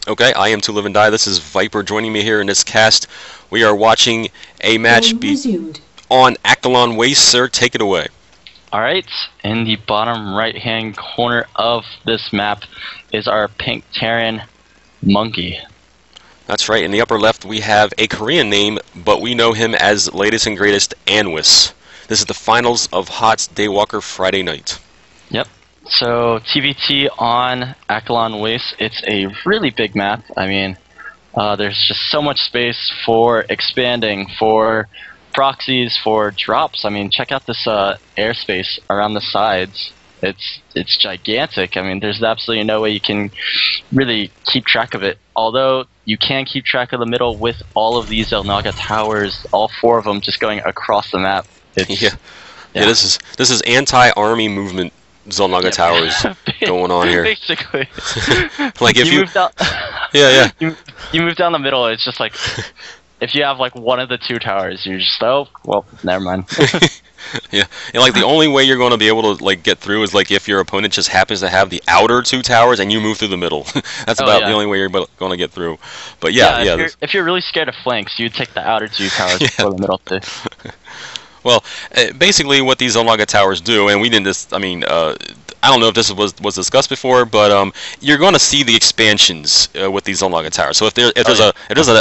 Okay, I am toliveanddie. This is Viper joining me here in this cast. We are watching a match be on Akilon Wastes. Sir, take it away. Alright, in the bottom right hand corner of this map is our pink Terran monkey. That's right. In the upper left, we have a Korean name, but we know him as latest and greatest LaGAnwis. This is the finals of HOTS Daywalker Friday night. Yep. So TVT on Akilon Wastes. It's a really big map. I mean, there's just so much space for expanding, for proxies, for drops. I mean, check out this airspace around the sides. It's gigantic. I mean, there's absolutely no way you can really keep track of it. Although you can keep track of the middle with all of these Xel'Naga towers, all four of them just going across the map. Yeah, this is anti-army movement Xel'Naga towers going on here. Basically, like if you move down, you move down the middle. It's just like if you have like one of the two towers, you're just well, never mind. Yeah, and like the only way you're going to be able to like get through is like if your opponent just happens to have the outer two towers and you move through the middle. That's about the only way you're going to get through. But if you're really scared of flanks, you take the outer two towers before the middle too. Well, basically what these Xel'Naga towers do, and we didn't just, I mean, I don't know if this was discussed before, but you're going to see the expansions with these Xel'Naga towers. So if there's a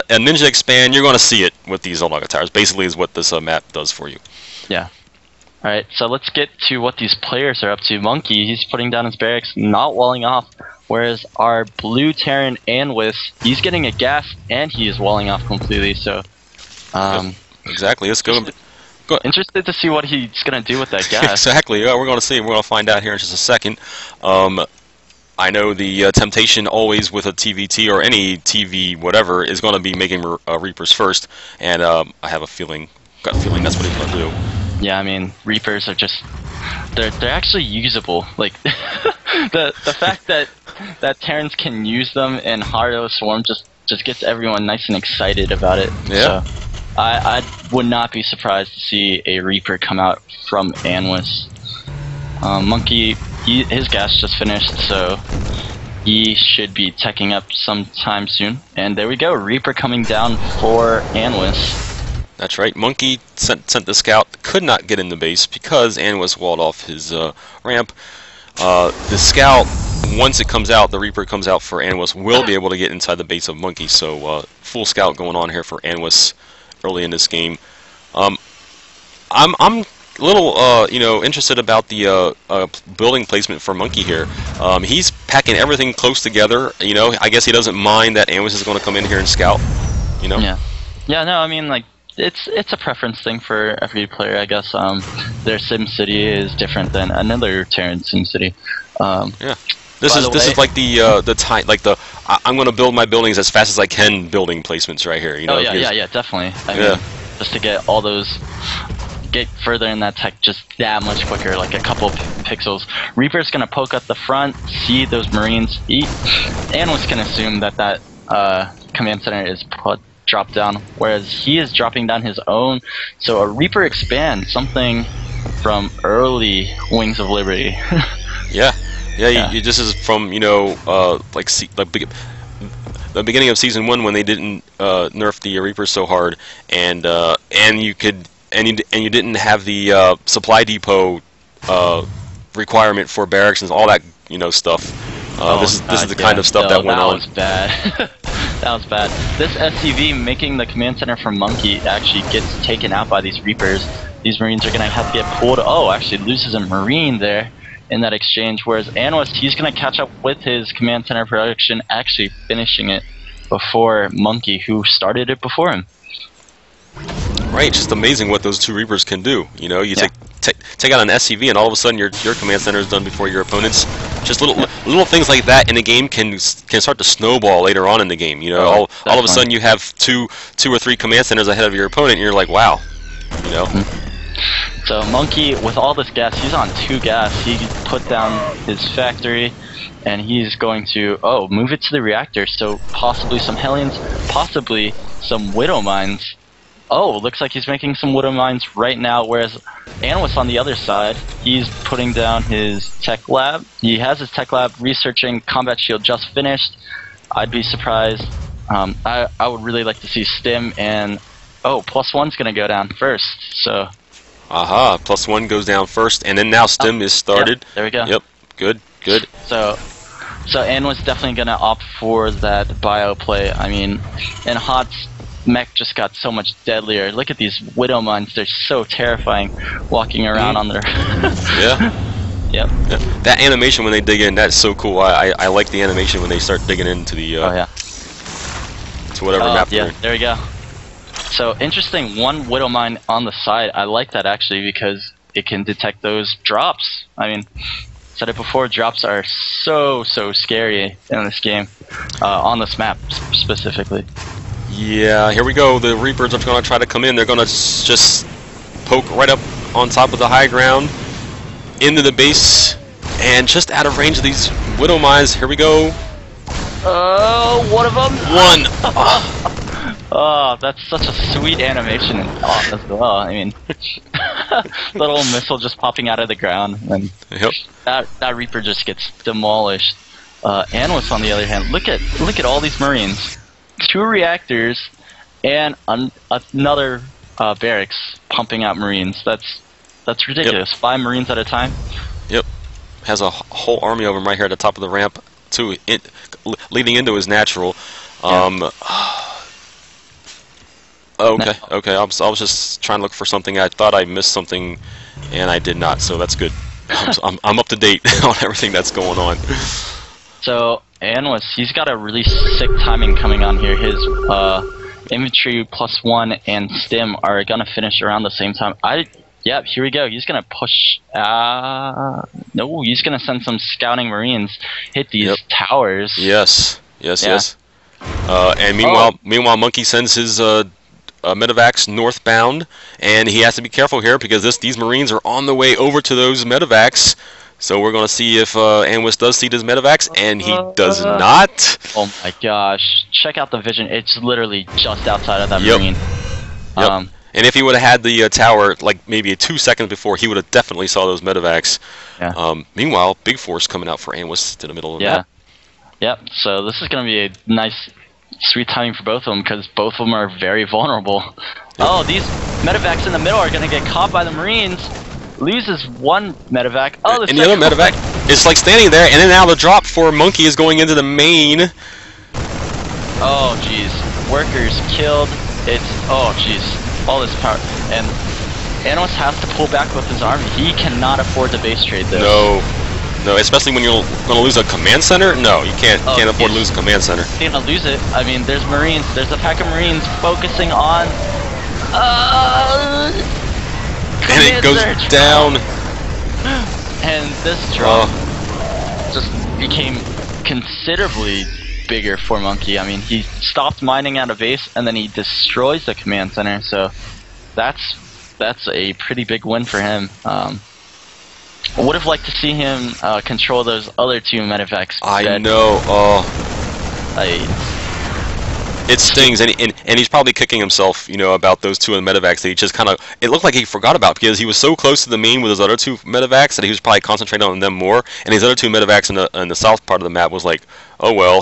ninja expand, you're going to see it with these Xel'Naga towers. Basically, is what this map does for you. Yeah. All right. So let's get to what these players are up to. Monkey, he's putting down his barracks, not walling off, whereas our blue Terran LaGAnwis, he's getting a gas and he is walling off completely. So. Exactly. Let's go. Interested to see what he's going to do with that gas. Exactly. Yeah, we're going to see. We're going to find out here in just a second. I know the temptation always with a TVT or any TV whatever is going to be making Reapers first, and I have a gut feeling that's what he's going to do. Yeah, I mean, Reapers are just they're actually usable. Like the fact that Terrans can use them in Hardo Swarm just gets everyone nice and excited about it. Yeah. So, I would not be surprised to see a Reaper come out from LaGAnwis. Monkey, his gas just finished, so he should be teching up sometime soon. And there we go, Reaper coming down for LaGAnwis. That's right. Monkey sent the scout, could not get in the base because LaGAnwis walled off his ramp. The scout, once it comes out, the Reaper comes out for LaGAnwis, will be able to get inside the base of Monkey. So full scout going on here for LaGAnwis early in this game. I'm a little interested about the building placement for Monkey here. He's packing everything close together. I guess he doesn't mind that LaGAnwis is going to come in here and scout. Yeah. No, I mean like. It's a preference thing for every player, I guess. Their SimCity is different than another Terran SimCity. Yeah, this is like I'm going to build my buildings as fast as I can building placements right here. Yeah, definitely. I mean, just to get all those, get further in that tech just that much quicker, like a couple pixels. Reaper's gonna poke up the front, see those Marines eat, and was gonna assume that command center is drop down, whereas he is dropping down his own. So a Reaper expand, something from early Wings of Liberty. Yeah. This is from the beginning of season 1 when they didn't nerf the Reapers so hard, and you didn't have the supply depot requirement for barracks and all that stuff. This is the kind of stuff that went on. That was bad. That was bad. This SCV making the command center for Monkey actually gets taken out by these Reapers. These Marines are going to have to get pulled. Oh, actually loses a Marine there in that exchange, whereas LaGAnwis, he's going to catch up with his command center production, actually finishing it before Monkey, who started it before him. Right, just amazing what those two Reapers can do. You take out an SCV, and all of a sudden your command center is done before your opponent's. Just little things like that in the game can start to snowball later on in the game. All of a sudden you have two or three command centers ahead of your opponent, and you're like, wow. So Monkey, with all this gas, he's on 2 gas. He put down his factory, and he's going to move it to the reactor. So possibly some Hellions, possibly some Widow Mines. Oh, looks like he's making some Widow Mines right now, whereas LaGAnwis on the other side, he's putting down his tech lab. He has his tech lab researching combat shield just finished. I'd be surprised. I would really like to see Stim and +1's gonna go down first. So. Aha! +1 goes down first, and then now Stim is started. Yep, there we go. Yep. Good. Good. So Ann was definitely gonna opt for that bio play. I mean, and HOTS mech just got so much deadlier. Look at these Widow Mines; they're so terrifying, walking around on their. Yeah. Yep. Yeah. That animation when they dig in, that's so cool. I like the animation when they start digging into the. To whatever map they're in. There we go. So interesting, one Widow Mine on the side. I like that actually because it can detect those drops. I mean, said it before, drops are so scary in this game, on this map specifically. Yeah, here we go. The Reapers are going to try to come in. They're going to just poke right up on top of the high ground into the base, and just out of range of these Widow Mines. Here we go. Oh, one of them. One. Oh, that's such a sweet animation as well. I mean, little missile just popping out of the ground, and that Reaper just gets demolished. Anwis, on the other hand, look at all these Marines, 2 reactors, and another barracks pumping out Marines. That's ridiculous. Yep. 5 Marines at a time. Yep, has a whole army of them right here at the top of the ramp, leading into his natural. Okay. I was just trying to look for something. I thought I missed something, and I did not. So that's good. I'm up to date on everything that's going on. So Anwis, he's got a really sick timing coming on here. His infantry +1 and Stim are gonna finish around the same time. Yep, here we go. He's gonna push. No, he's gonna send some scouting Marines, hit these towers. Yes. And meanwhile, Monkey sends his medevacs northbound, and he has to be careful here because these Marines are on the way over to those medevacs. So we're going to see if Anwis does see his medevacs, and he does not. Oh my gosh! Check out the vision. It's literally just outside of that Marine. Yep. And if he would have had the tower like maybe 2 seconds before, he would have definitely saw those medevacs. Yeah. Meanwhile, big force coming out for Anwis to the middle of the map. Yep. So this is going to be a nice, sweet timing for both of them because both of them are very vulnerable. Yep. Oh, these medevacs in the middle are going to get caught by the Marines. Loses one medevac. Oh, and the other medevac is like standing there, and then now the drop for Monkey is going into the main. Oh, jeez. Workers killed. Oh, jeez. All this power. And Anwis has to pull back with his army. He cannot afford to base trade this. No, especially when you're going to lose a command center. No, you can't afford to lose a command center. You're going to lose it. I mean, there's Marines. There's a pack of Marines focusing on. And it goes down. And this drop just became considerably bigger for Monkey. I mean, he stopped mining out of base, and then he destroys the command center. So that's a pretty big win for him. I would have liked to see him control those other 2 medevacs. I know. It stings, and he's probably kicking himself, about those 2 in the medevacs that he just kind of. It looked like he forgot about because he was so close to the main with his other 2 medevacs that he was probably concentrating on them more. And his other 2 medevacs in the south part of the map was like, oh well,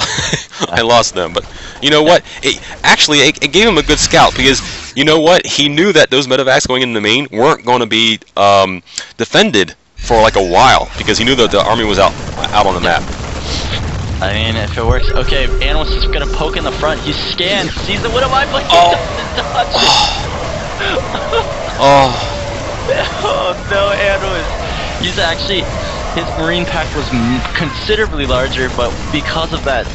I lost them. But you know what? It gave him a good scout because you know what? He knew that those medevacs going in the main weren't going to be defended for like a while because he knew that the army was out on the map. I mean, if it works. Okay, Anwis is gonna poke in the front. He scans, sees the Widow Mine, but he doesn't dodge it. Oh no, Anwis. He's actually, his Marine pack was considerably larger, but because of that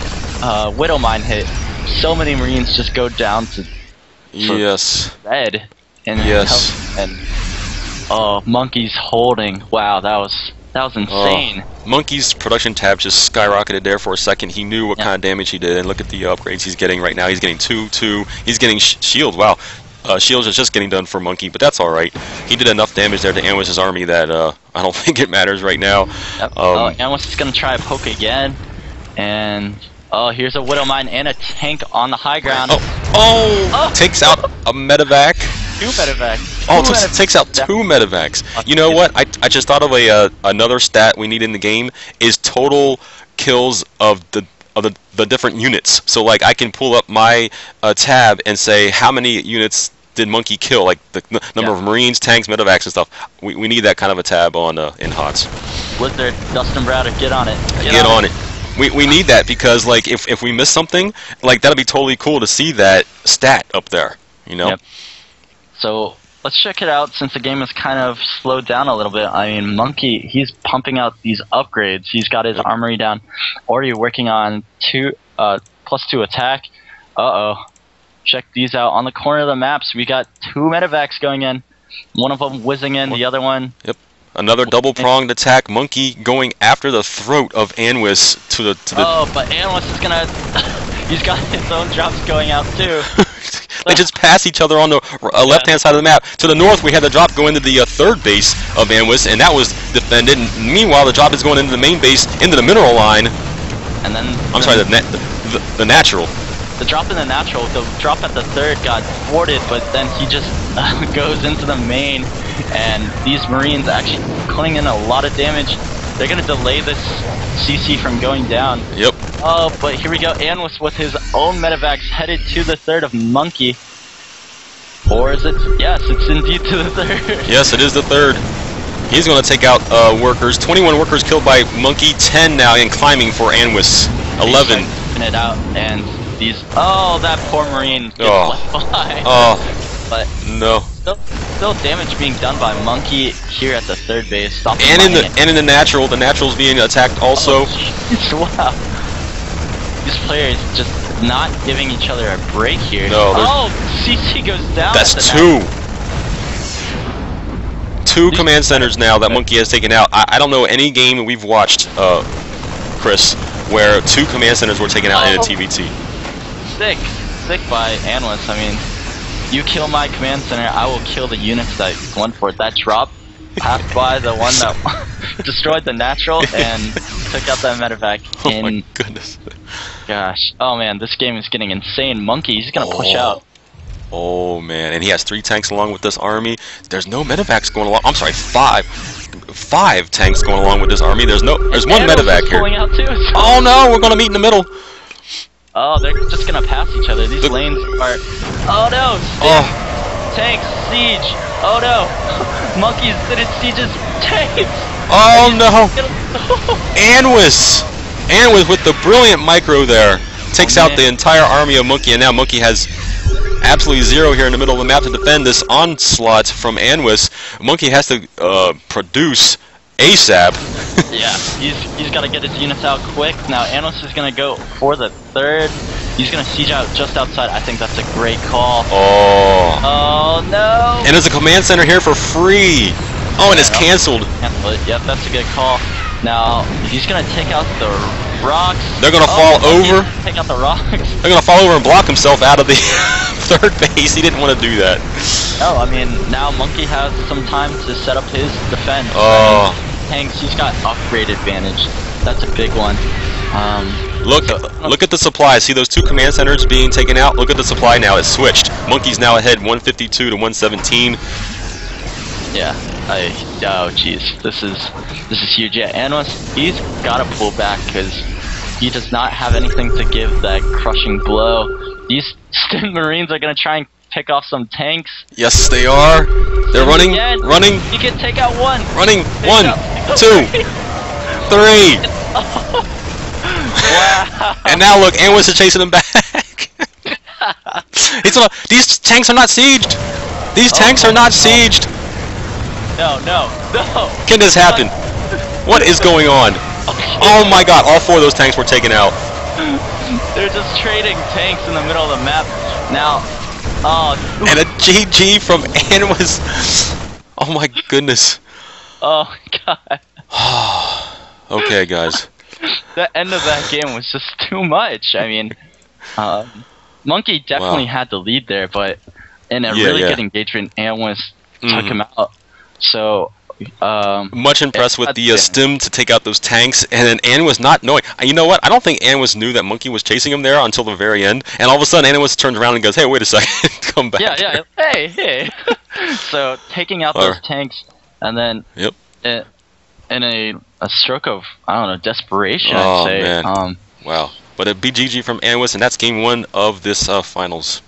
Widow Mine hit, so many Marines just go down to red. And Monkey's holding. Wow, that was insane. Monkey's production tab just skyrocketed there for a second. He knew what kind of damage he did, and look at the upgrades he's getting right now. He's getting 2. He's getting shield. Wow, shields is just getting done for Monkey, but that's all right. He did enough damage there to Anwis' army that I don't think it matters right now. Yep. Anwis is gonna try a poke again, and here's a Widow Mine and a tank on the high ground. Takes out a medevac. 2 medevacs. Takes out 2 medevacs. You know what? I just thought of another stat we need in the game is total kills of the of the different units. So like I can pull up my tab and say how many units did Monkey kill, like the number of Marines, tanks, medevacs, and stuff. We need that kind of a tab on in HOTS. Blizzard, Dustin Browder, get on it. Get on it. We need that because like if we miss something, like that'll be totally cool to see that stat up there. You know. Yep. So let's check it out since the game has kind of slowed down a little bit. I mean, Monkey, he's pumping out these upgrades. He's got his armory down, already working on +2 attack. Check these out. On the corner of the maps, we got 2 medevacs going in. One of them whizzing in, the other one. Yep. Another double-pronged attack. Monkey going after the throat of Anwis to the. Oh, but Anwis is gonna. He's got his own drops going out too. They just pass each other on the left-hand side of the map. To the north, we had the drop go into the third base of Anwis, and that was defended. And meanwhile, the drop is going into the main base, into the mineral line. And then. I'm sorry, the natural. The drop in the natural, the drop at the third got thwarted, but then he just goes into the main, and these Marines actually putting in a lot of damage. They're going to delay this CC from going down. Yep. Oh, but here we go. Anwis with his own medevacs headed to the third of Monkey. Or is it? Yes, it's indeed to the third. Yes, it is the third. He's going to take out workers. 21 workers killed by Monkey, 10 now and climbing for Anwis. 11. It out, and these. Oh, that poor Marine gets left behind. Oh. But no. Still damage being done by Monkey here at the third base. And in the natural's being attacked also. Oh, wow. These players just not giving each other a break here. No. Oh, CC goes down. That's two. Two command centers now that Monkey has taken out. I don't know any game we've watched, Chris, where 2 command centers were taken out in a TVT. Sick by Anwis. I mean, you kill my command center, I will kill the units that went for it. That drop passed by the one that destroyed the natural and took out that medevac. Oh my goodness. Gosh. Oh man, this game is getting insane. Monkey, he's gonna push out. Oh man, and he has 3 tanks along with this army. There's no medevacs going along. I'm sorry, 5 tanks going along with this army. There's one medevac here. Out too, so. Oh no, we're gonna meet in the middle. Oh, they're just gonna pass each other. These lanes are. Oh no! Tanks, siege. Oh no! Monkeys did it sieges tanks. Oh no! Anwis with the brilliant micro there takes out the entire army of Monkey, and now Monkey has absolutely 0 here in the middle of the map to defend this onslaught from Anwis. Monkey has to produce ASAP. Yeah, he's got to get his units out quick. Now Anwis is going to go for the third. He's going to siege out just outside. I think that's a great call. Oh no! And there's a command center here for free. Oh, and it's canceled. Yep, that's a good call. Now he's going to take out the rocks. They're going to fall over. Take out the rocks. They're going to fall over and block himself out of the third base. He didn't want to do that. No, I mean, now Monkey has some time to set up his defense. Oh. Tanks, he's got upgrade advantage. That's a big one. Look at the supply. See those 2 command centers being taken out? Look at the supply now. It's switched. Monkey's now ahead 152 to 117. Yeah. Oh jeez. This is huge. Yeah, Anwis, he's got to pull back because he does not have anything to give that crushing blow. These Stim Marines are going to try and pick off some tanks. Yes, they are. They're running. He can take out one. Running. 1, 2, 3. Wow. And now look, Anwis is chasing him back. These tanks are not sieged. These tanks are not sieged. No. Can this happen? What is going on? Oh my god, all 4 of those tanks were taken out. They're just trading tanks in the middle of the map. Now, and a GG from Anwis. Oh my goodness. Oh god. Okay, guys. The end of that game was just too much. I mean, Monkey definitely had the lead there, but in a really good engagement, Anwis took him out. So, much impressed with the stim to take out those tanks, and then Anwis not knowing. You know what? I don't think Anwis knew that Monkey was chasing him there until the very end, and all of a sudden Anwis turns around and goes, "Hey, wait a second, come back." Yeah. Hey. So taking out those tanks, and then in a stroke of desperation, I'd say. Man. Wow. But a BGG from LaGAnwis, and that's game 1 of this finals.